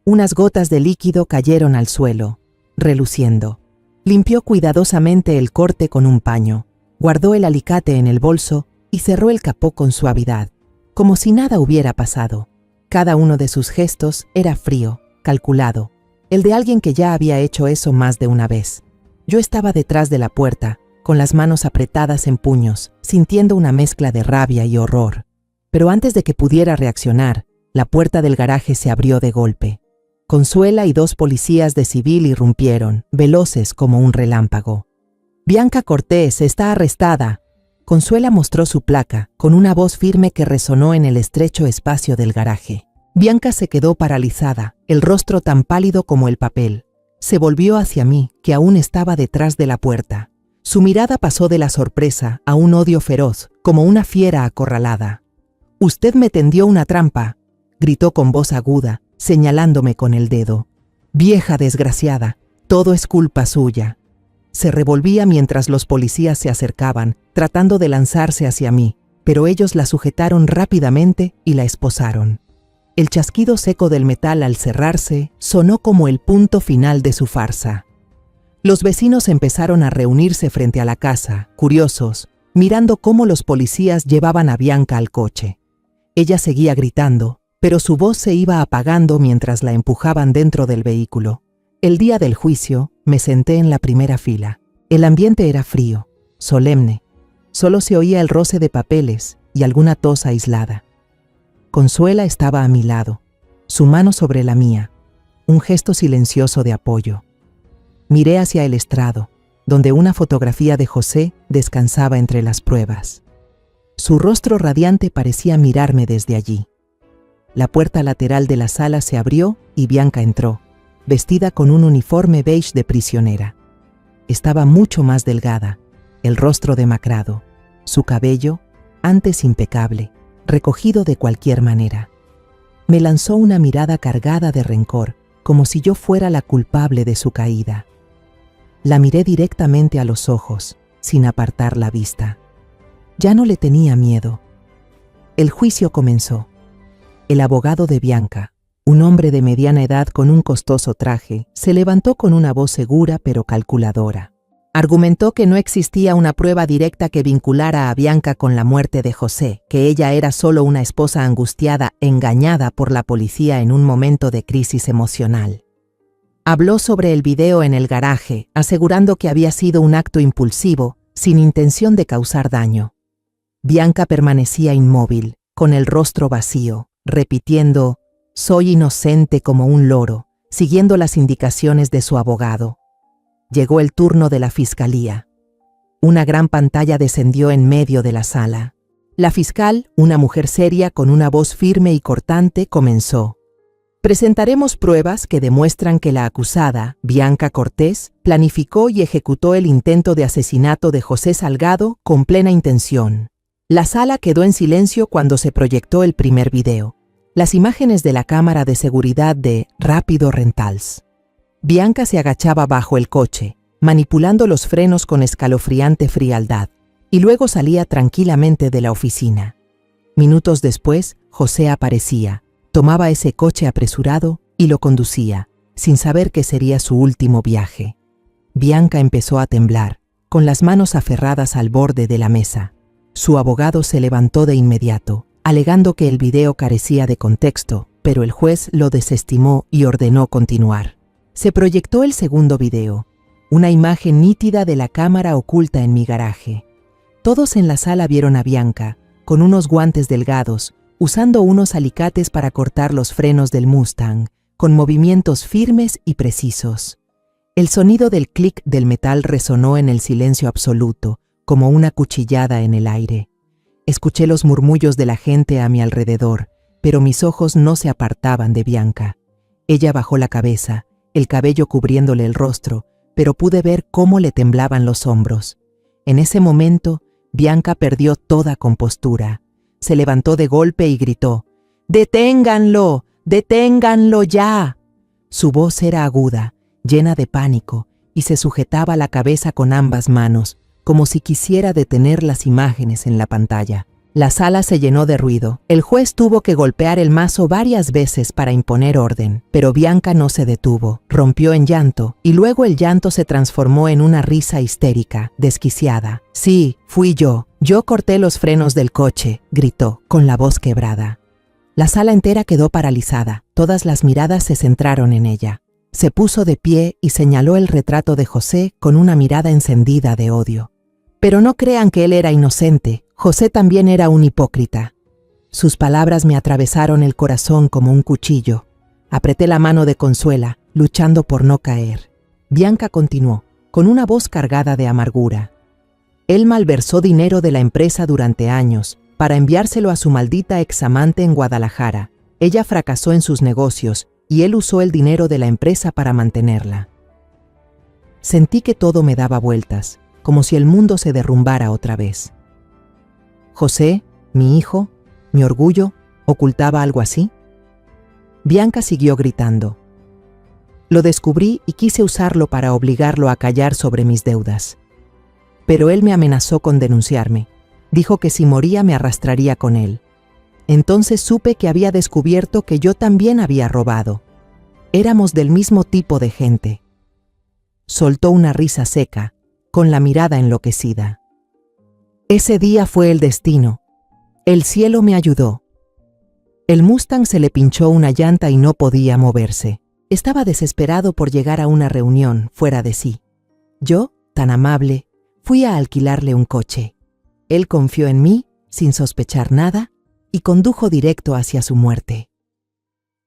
Unas gotas de líquido cayeron al suelo, reluciendo. Limpió cuidadosamente el corte con un paño, guardó el alicate en el bolso y cerró el capó con suavidad, como si nada hubiera pasado. Cada uno de sus gestos era frío, calculado, el de alguien que ya había hecho eso más de una vez. Yo estaba detrás de la puerta, con las manos apretadas en puños, sintiendo una mezcla de rabia y horror. Pero antes de que pudiera reaccionar, la puerta del garaje se abrió de golpe. Consuela y 2 policías de civil irrumpieron, veloces como un relámpago. «Bianca Cortés está arrestada». Consuela mostró su placa, con una voz firme que resonó en el estrecho espacio del garaje. Bianca se quedó paralizada, el rostro tan pálido como el papel. Se volvió hacia mí, que aún estaba detrás de la puerta. Su mirada pasó de la sorpresa a un odio feroz, como una fiera acorralada. «Usted me tendió una trampa», gritó con voz aguda, señalándome con el dedo. «Vieja desgraciada, todo es culpa suya». Se revolvía mientras los policías se acercaban, tratando de lanzarse hacia mí, pero ellos la sujetaron rápidamente y la esposaron. El chasquido seco del metal al cerrarse sonó como el punto final de su farsa. Los vecinos empezaron a reunirse frente a la casa, curiosos, mirando cómo los policías llevaban a Bianca al coche. Ella seguía gritando, pero su voz se iba apagando mientras la empujaban dentro del vehículo. El día del juicio, me senté en la primera fila. El ambiente era frío, solemne. Solo se oía el roce de papeles y alguna tos aislada. Consuela estaba a mi lado, su mano sobre la mía, un gesto silencioso de apoyo. Miré hacia el estrado, donde una fotografía de José descansaba entre las pruebas. Su rostro radiante parecía mirarme desde allí. La puerta lateral de la sala se abrió y Bianca entró, vestida con un uniforme beige de prisionera. Estaba mucho más delgada, el rostro demacrado, su cabello, antes impecable, recogido de cualquier manera. Me lanzó una mirada cargada de rencor, como si yo fuera la culpable de su caída. La miré directamente a los ojos, sin apartar la vista. Ya no le tenía miedo. El juicio comenzó. El abogado de Bianca, un hombre de mediana edad con un costoso traje, se levantó con una voz segura pero calculadora. Argumentó que no existía una prueba directa que vinculara a Bianca con la muerte de José, que ella era solo una esposa angustiada, engañada por la policía en un momento de crisis emocional. Habló sobre el video en el garaje, asegurando que había sido un acto impulsivo, sin intención de causar daño. Bianca permanecía inmóvil, con el rostro vacío, repitiendo, «Soy inocente como un loro», siguiendo las indicaciones de su abogado. Llegó el turno de la fiscalía. Una gran pantalla descendió en medio de la sala. La fiscal, una mujer seria con una voz firme y cortante, comenzó. Presentaremos pruebas que demuestran que la acusada, Bianca Cortés, planificó y ejecutó el intento de asesinato de José Salgado con plena intención. La sala quedó en silencio cuando se proyectó el primer video. Las imágenes de la cámara de seguridad de Rápido Rentals. Bianca se agachaba bajo el coche, manipulando los frenos con escalofriante frialdad, y luego salía tranquilamente de la oficina. Minutos después, José aparecía, tomaba ese coche apresurado y lo conducía, sin saber que sería su último viaje. Bianca empezó a temblar, con las manos aferradas al borde de la mesa. Su abogado se levantó de inmediato, alegando que el video carecía de contexto, pero el juez lo desestimó y ordenó continuar. Se proyectó el segundo video, una imagen nítida de la cámara oculta en mi garaje. Todos en la sala vieron a Bianca, con unos guantes delgados, usando unos alicates para cortar los frenos del Mustang, con movimientos firmes y precisos. El sonido del clic del metal resonó en el silencio absoluto, como una cuchillada en el aire. Escuché los murmullos de la gente a mi alrededor, pero mis ojos no se apartaban de Bianca. Ella bajó la cabeza, el cabello cubriéndole el rostro, pero pude ver cómo le temblaban los hombros. En ese momento, Bianca perdió toda compostura. Se levantó de golpe y gritó, «¡Deténganlo! ¡Deténganlo ya!». Su voz era aguda, llena de pánico, y se sujetaba la cabeza con ambas manos, como si quisiera detener las imágenes en la pantalla. La sala se llenó de ruido. El juez tuvo que golpear el mazo varias veces para imponer orden, pero Bianca no se detuvo, rompió en llanto, y luego el llanto se transformó en una risa histérica, desquiciada. «Sí, fui yo corté los frenos del coche», gritó, con la voz quebrada. La sala entera quedó paralizada, todas las miradas se centraron en ella. Se puso de pie y señaló el retrato de José con una mirada encendida de odio. Pero no crean que él era inocente, José también era un hipócrita. Sus palabras me atravesaron el corazón como un cuchillo. Apreté la mano de Consuela, luchando por no caer. Bianca continuó, con una voz cargada de amargura. Él malversó dinero de la empresa durante años, para enviárselo a su maldita examante en Guadalajara. Ella fracasó en sus negocios, y él usó el dinero de la empresa para mantenerla. Sentí que todo me daba vueltas. como si el mundo se derrumbara otra vez. José, mi hijo, mi orgullo, ¿ocultaba algo así? Bianca siguió gritando. Lo descubrí y quise usarlo para obligarlo a callar sobre mis deudas. Pero él me amenazó con denunciarme. Dijo que si moría me arrastraría con él. Entonces supe que había descubierto que yo también había robado. Éramos del mismo tipo de gente. Soltó una risa seca, con la mirada enloquecida. Ese día fue el destino. El cielo me ayudó. El Mustang se le pinchó una llanta y no podía moverse. Estaba desesperado por llegar a una reunión fuera de sí. Yo, tan amable, fui a alquilarle un coche. Él confió en mí, sin sospechar nada, y condujo directo hacia su muerte.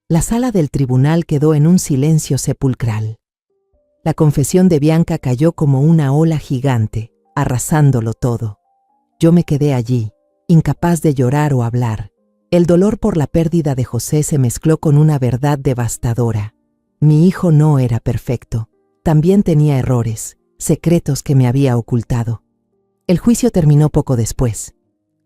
La sala del tribunal quedó en un silencio sepulcral. La confesión de Bianca cayó como una ola gigante, arrasándolo todo. Yo me quedé allí, incapaz de llorar o hablar. El dolor por la pérdida de José se mezcló con una verdad devastadora. Mi hijo no era perfecto. También tenía errores, secretos que me había ocultado. El juicio terminó poco después.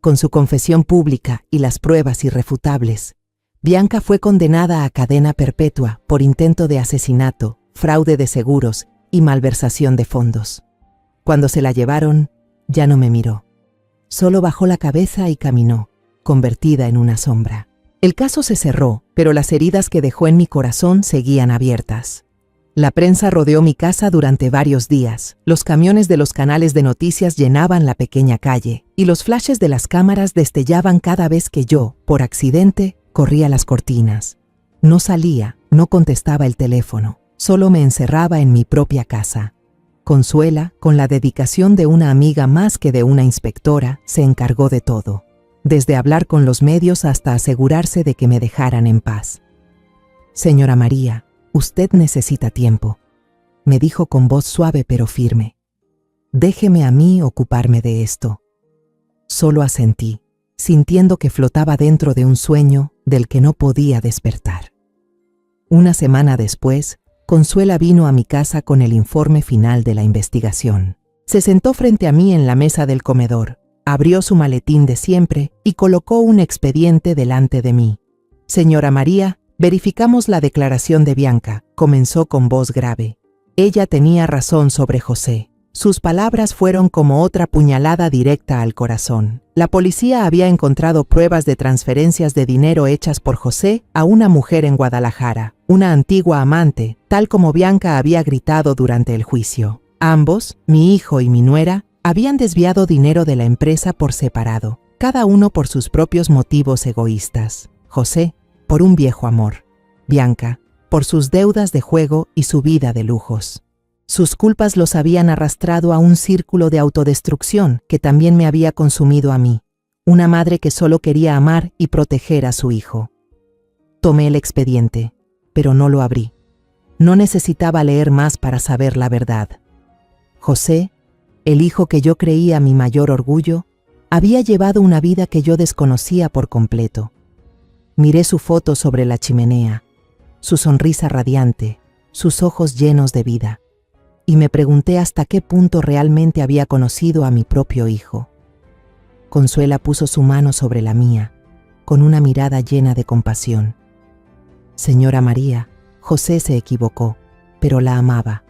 Con su confesión pública y las pruebas irrefutables, Bianca fue condenada a cadena perpetua por intento de asesinato, fraude de seguros y malversación de fondos. Cuando se la llevaron, ya no me miró. Solo bajó la cabeza y caminó, convertida en una sombra. El caso se cerró, pero las heridas que dejó en mi corazón seguían abiertas. La prensa rodeó mi casa durante varios días. Los camiones de los canales de noticias llenaban la pequeña calle, y los flashes de las cámaras destellaban cada vez que yo, por accidente, corría las cortinas. No salía, no contestaba el teléfono, solo me encerraba en mi propia casa. Consuela, con la dedicación de una amiga más que de una inspectora, se encargó de todo, desde hablar con los medios hasta asegurarse de que me dejaran en paz. «Señora María, usted necesita tiempo», me dijo con voz suave pero firme. «Déjeme a mí ocuparme de esto». Solo asentí, sintiendo que flotaba dentro de un sueño del que no podía despertar. Una semana después, Consuela vino a mi casa con el informe final de la investigación. Se sentó frente a mí en la mesa del comedor, abrió su maletín de siempre y colocó un expediente delante de mí. «Señora María, verificamos la declaración de Bianca», comenzó con voz grave. Ella tenía razón sobre José. Sus palabras fueron como otra puñalada directa al corazón. La policía había encontrado pruebas de transferencias de dinero hechas por José a una mujer en Guadalajara, una antigua amante, tal como Bianca había gritado durante el juicio. Ambos, mi hijo y mi nuera, habían desviado dinero de la empresa por separado, cada uno por sus propios motivos egoístas. José, por un viejo amor. Bianca, por sus deudas de juego y su vida de lujos. Sus culpas los habían arrastrado a un círculo de autodestrucción que también me había consumido a mí, una madre que solo quería amar y proteger a su hijo. Tomé el expediente, pero no lo abrí. No necesitaba leer más para saber la verdad. José, el hijo que yo creía mi mayor orgullo, había llevado una vida que yo desconocía por completo. Miré su foto sobre la chimenea, su sonrisa radiante, sus ojos llenos de vida, y me pregunté hasta qué punto realmente había conocido a mi propio hijo. Consuela puso su mano sobre la mía, con una mirada llena de compasión. «Señora María, José se equivocó, pero la amaba.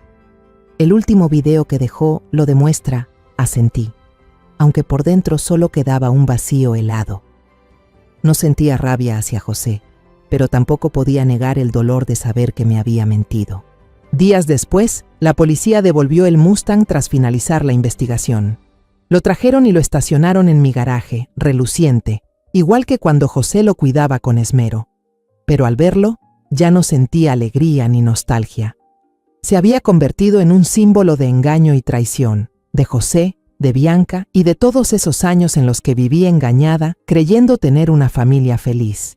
El último video que dejó lo demuestra», asentí, aunque por dentro solo quedaba un vacío helado. No sentía rabia hacia José, pero tampoco podía negar el dolor de saber que me había mentido. Días después, la policía devolvió el Mustang tras finalizar la investigación. Lo trajeron y lo estacionaron en mi garaje, reluciente, igual que cuando José lo cuidaba con esmero. Pero al verlo, ya no sentía alegría ni nostalgia. Se había convertido en un símbolo de engaño y traición, de José, de Bianca y de todos esos años en los que viví engañada, creyendo tener una familia feliz.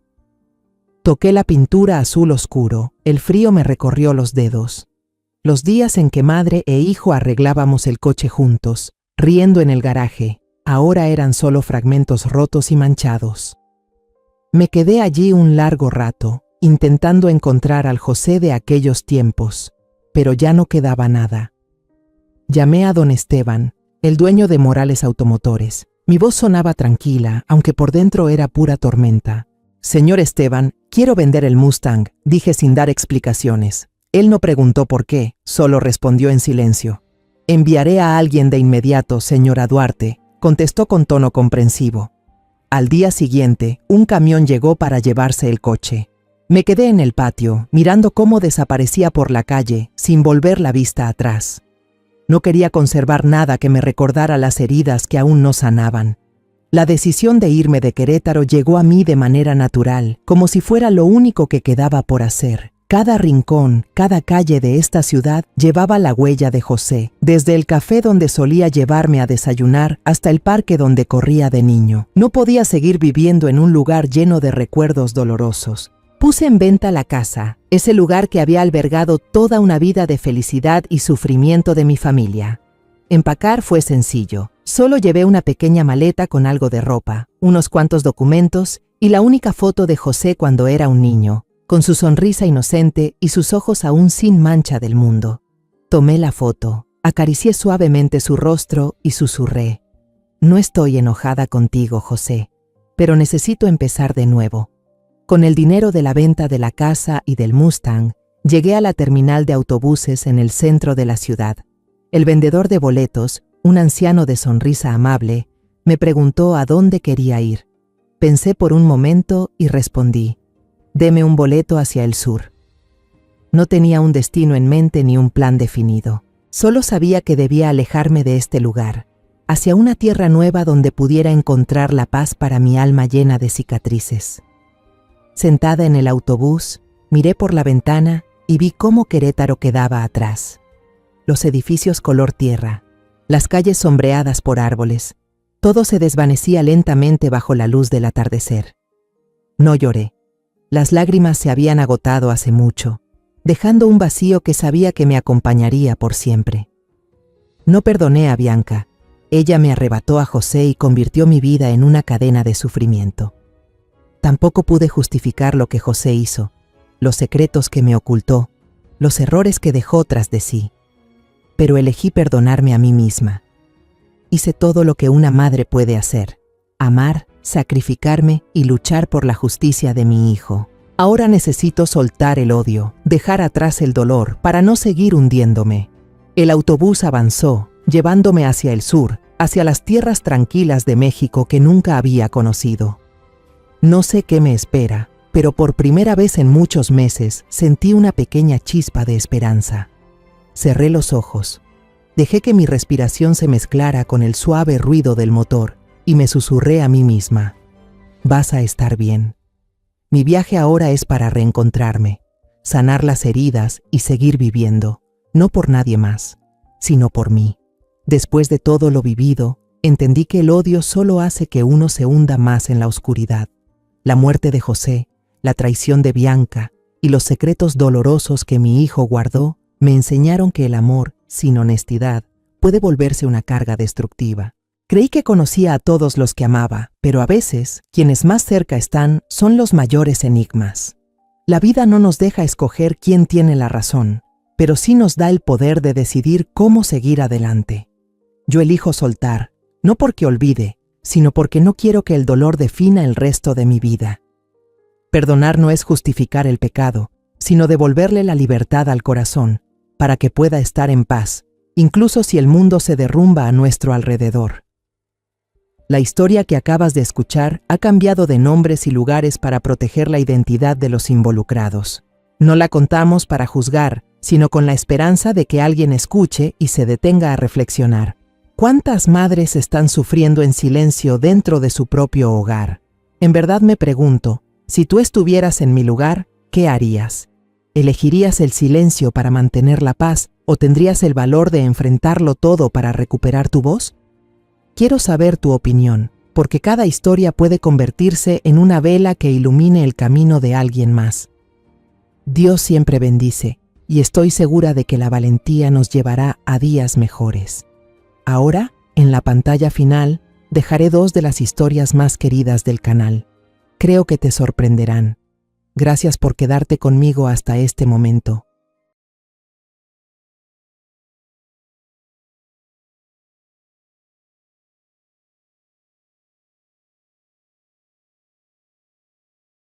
Toqué la pintura azul oscuro, el frío me recorrió los dedos. Los días en que madre e hijo arreglábamos el coche juntos, riendo en el garaje, ahora eran solo fragmentos rotos y manchados. Me quedé allí un largo rato, intentando encontrar al José de aquellos tiempos, pero ya no quedaba nada. Llamé a don Esteban, el dueño de Morales Automotores. Mi voz sonaba tranquila, aunque por dentro era pura tormenta. Señor Esteban, quiero vender el Mustang, dije sin dar explicaciones. Él no preguntó por qué, solo respondió en silencio. Enviaré a alguien de inmediato, señora Duarte, contestó con tono comprensivo. Al día siguiente, un camión llegó para llevarse el coche. Me quedé en el patio, mirando cómo desaparecía por la calle, sin volver la vista atrás. No quería conservar nada que me recordara las heridas que aún no sanaban. La decisión de irme de Querétaro llegó a mí de manera natural, como si fuera lo único que quedaba por hacer. Cada rincón, cada calle de esta ciudad llevaba la huella de José, desde el café donde solía llevarme a desayunar hasta el parque donde corría de niño. No podía seguir viviendo en un lugar lleno de recuerdos dolorosos. Puse en venta la casa, ese lugar que había albergado toda una vida de felicidad y sufrimiento de mi familia. Empacar fue sencillo. Solo llevé una pequeña maleta con algo de ropa, unos cuantos documentos y la única foto de José cuando era un niño, con su sonrisa inocente y sus ojos aún sin mancha del mundo. Tomé la foto, acaricié suavemente su rostro y susurré: No estoy enojada contigo, José, pero necesito empezar de nuevo. Con el dinero de la venta de la casa y del Mustang, llegué a la terminal de autobuses en el centro de la ciudad. El vendedor de boletos, un anciano de sonrisa amable, me preguntó a dónde quería ir. Pensé por un momento y respondí: Deme un boleto hacia el sur. No tenía un destino en mente ni un plan definido. Solo sabía que debía alejarme de este lugar, hacia una tierra nueva donde pudiera encontrar la paz para mi alma llena de cicatrices. Sentada en el autobús, miré por la ventana y vi cómo Querétaro quedaba atrás. Los edificios color tierra, las calles sombreadas por árboles, todo se desvanecía lentamente bajo la luz del atardecer. No lloré. Las lágrimas se habían agotado hace mucho, dejando un vacío que sabía que me acompañaría por siempre. No perdoné a Bianca. Ella me arrebató a José y convirtió mi vida en una cadena de sufrimiento. Tampoco pude justificar lo que José hizo, los secretos que me ocultó, los errores que dejó tras de sí. Pero elegí perdonarme a mí misma. Hice todo lo que una madre puede hacer: amar, sacrificarme y luchar por la justicia de mi hijo. Ahora necesito soltar el odio, dejar atrás el dolor para no seguir hundiéndome. El autobús avanzó, llevándome hacia el sur, hacia las tierras tranquilas de México que nunca había conocido. No sé qué me espera, pero por primera vez en muchos meses sentí una pequeña chispa de esperanza. Cerré los ojos. Dejé que mi respiración se mezclara con el suave ruido del motor y me susurré a mí misma: Vas a estar bien. Mi viaje ahora es para reencontrarme, sanar las heridas y seguir viviendo, no por nadie más, sino por mí. Después de todo lo vivido, entendí que el odio solo hace que uno se hunda más en la oscuridad. La muerte de José, la traición de Bianca y los secretos dolorosos que mi hijo guardó me enseñaron que el amor, sin honestidad, puede volverse una carga destructiva. Creí que conocía a todos los que amaba, pero a veces, quienes más cerca están son los mayores enigmas. La vida no nos deja escoger quién tiene la razón, pero sí nos da el poder de decidir cómo seguir adelante. Yo elijo soltar, no porque olvide, sino porque no quiero que el dolor defina el resto de mi vida. Perdonar no es justificar el pecado, sino devolverle la libertad al corazón, para que pueda estar en paz, incluso si el mundo se derrumba a nuestro alrededor. La historia que acabas de escuchar ha cambiado de nombres y lugares para proteger la identidad de los involucrados. No la contamos para juzgar, sino con la esperanza de que alguien escuche y se detenga a reflexionar. ¿Cuántas madres están sufriendo en silencio dentro de su propio hogar? En verdad me pregunto, si tú estuvieras en mi lugar, ¿qué harías? ¿Elegirías el silencio para mantener la paz o tendrías el valor de enfrentarlo todo para recuperar tu voz? Quiero saber tu opinión, porque cada historia puede convertirse en una vela que ilumine el camino de alguien más. Dios siempre bendice, y estoy segura de que la valentía nos llevará a días mejores. Ahora, en la pantalla final, dejaré 2 de las historias más queridas del canal. Creo que te sorprenderán. Gracias por quedarte conmigo hasta este momento.